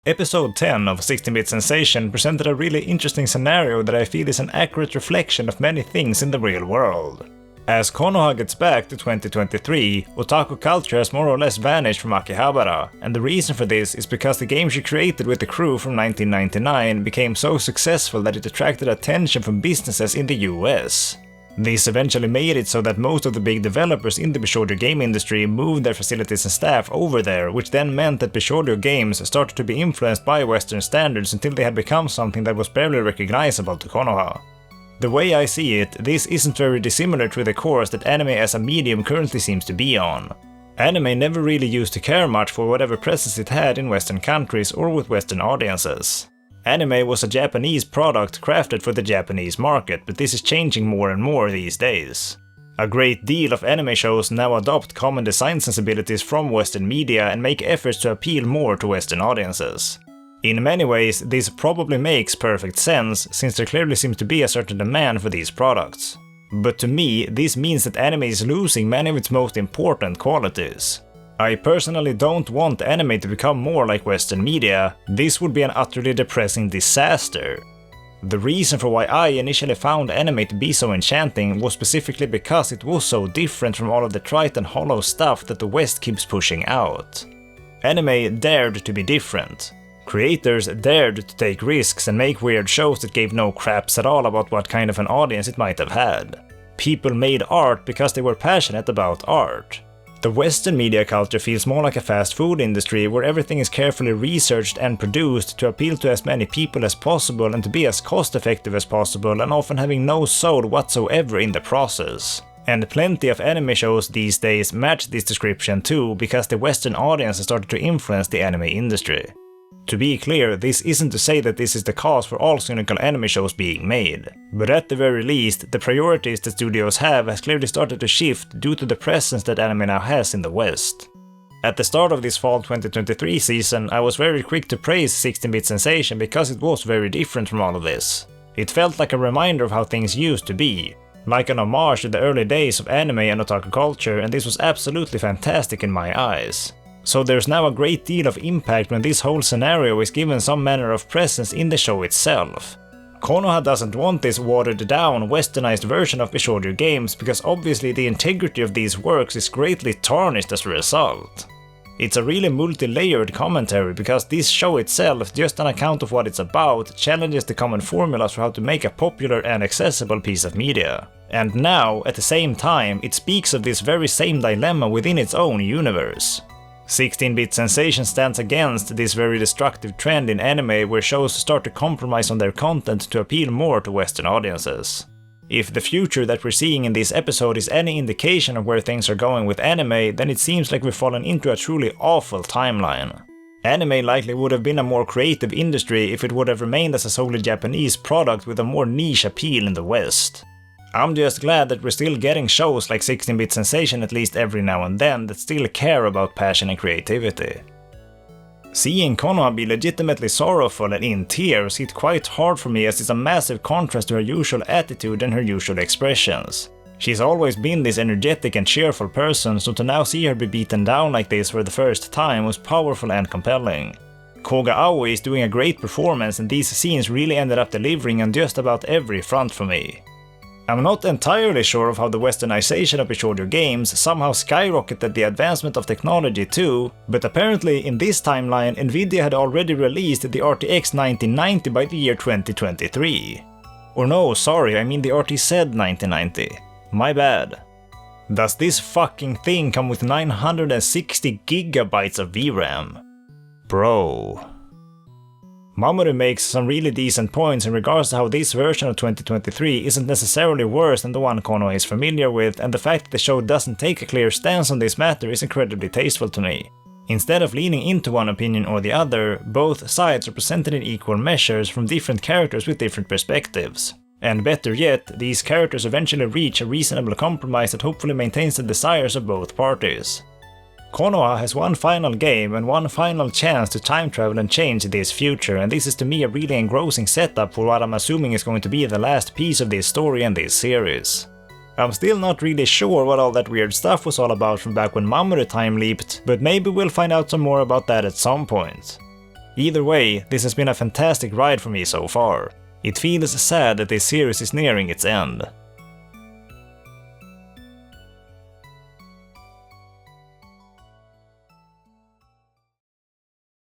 Episode 10 of 16-Bit Sensation presented a really interesting scenario that I feel is an accurate reflection of many things in the real world. As Konoha gets back to 2023, otaku culture has more or less vanished from Akihabara, and the reason for this is because the game she created with the crew from 1999 became so successful that it attracted attention from businesses in the US. This eventually made it so that most of the big developers in the Bishoujo game industry moved their facilities and staff over there, which then meant that Bishoujo games started to be influenced by Western standards until they had become something that was barely recognizable to Konoha. The way I see it, this isn't very dissimilar to the course that anime as a medium currently seems to be on. Anime never really used to care much for whatever presence it had in Western countries or with Western audiences. Anime was a Japanese product crafted for the Japanese market, but this is changing more and more these days. A great deal of anime shows now adopt common design sensibilities from Western media and make efforts to appeal more to Western audiences. In many ways, this probably makes perfect sense, since there clearly seems to be a certain demand for these products. But to me, this means that anime is losing many of its most important qualities. I personally don't want anime to become more like Western media. This would be an utterly depressing disaster. The reason for why I initially found anime to be so enchanting was specifically because it was so different from all of the trite and hollow stuff that the West keeps pushing out. Anime dared to be different. Creators dared to take risks and make weird shows that gave no craps at all about what kind of an audience it might have had. People made art because they were passionate about art. The Western media culture feels more like a fast food industry where everything is carefully researched and produced to appeal to as many people as possible and to be as cost effective as possible, and often having no soul whatsoever in the process. And plenty of anime shows these days match this description too, because the Western audience has started to influence the anime industry. To be clear, this isn't to say that this is the cause for all cynical anime shows being made, but at the very least, the priorities that studios have has clearly started to shift due to the presence that anime now has in the West. At the start of this fall 2023 season, I was very quick to praise 16-Bit Sensation because it was very different from all of this. It felt like a reminder of how things used to be, like an homage to the early days of anime and otaku culture, and this was absolutely fantastic in my eyes. So there's now a great deal of impact when this whole scenario is given some manner of presence in the show itself. Konoha doesn't want this watered down, westernized version of Bishoujo games because obviously the integrity of these works is greatly tarnished as a result. It's a really multi-layered commentary because this show itself, just on account of what it's about, challenges the common formulas for how to make a popular and accessible piece of media. And now, at the same time, it speaks of this very same dilemma within its own universe. 16-Bit Sensation stands against this very destructive trend in anime where shows start to compromise on their content to appeal more to Western audiences. If the future that we're seeing in this episode is any indication of where things are going with anime, then it seems like we've fallen into a truly awful timeline. Anime likely would have been a more creative industry if it would have remained as a solely Japanese product with a more niche appeal in the West. I'm just glad that we're still getting shows like 16-Bit Sensation at least every now and then that still care about passion and creativity. Seeing Konoha be legitimately sorrowful and in tears hit quite hard for me, as it's a massive contrast to her usual attitude and her usual expressions. She's always been this energetic and cheerful person, so to now see her be beaten down like this for the first time was powerful and compelling. Koga Aoi is doing a great performance, and these scenes really ended up delivering on just about every front for me. I'm not entirely sure of how the westernization of Bishoujo games somehow skyrocketed the advancement of technology too, but apparently in this timeline Nvidia had already released the RTX 1990 by the year 2023. Or no, sorry, I mean the RTZ 1990. My bad. Does this fucking thing come with 960 gigabytes of VRAM? Bro. Mamoru makes some really decent points in regards to how this version of 2023 isn't necessarily worse than the one Konoha is familiar with, and the fact that the show doesn't take a clear stance on this matter is incredibly tasteful to me. Instead of leaning into one opinion or the other, both sides are presented in equal measures from different characters with different perspectives. And better yet, these characters eventually reach a reasonable compromise that hopefully maintains the desires of both parties. Konoha has one final game and one final chance to time travel and change this future, and this is to me a really engrossing setup for what I'm assuming is going to be the last piece of this story and this series. I'm still not really sure what all that weird stuff was all about from back when Mamoru time leaped, but maybe we'll find out some more about that at some point. Either way, this has been a fantastic ride for me so far. It feels sad that this series is nearing its end.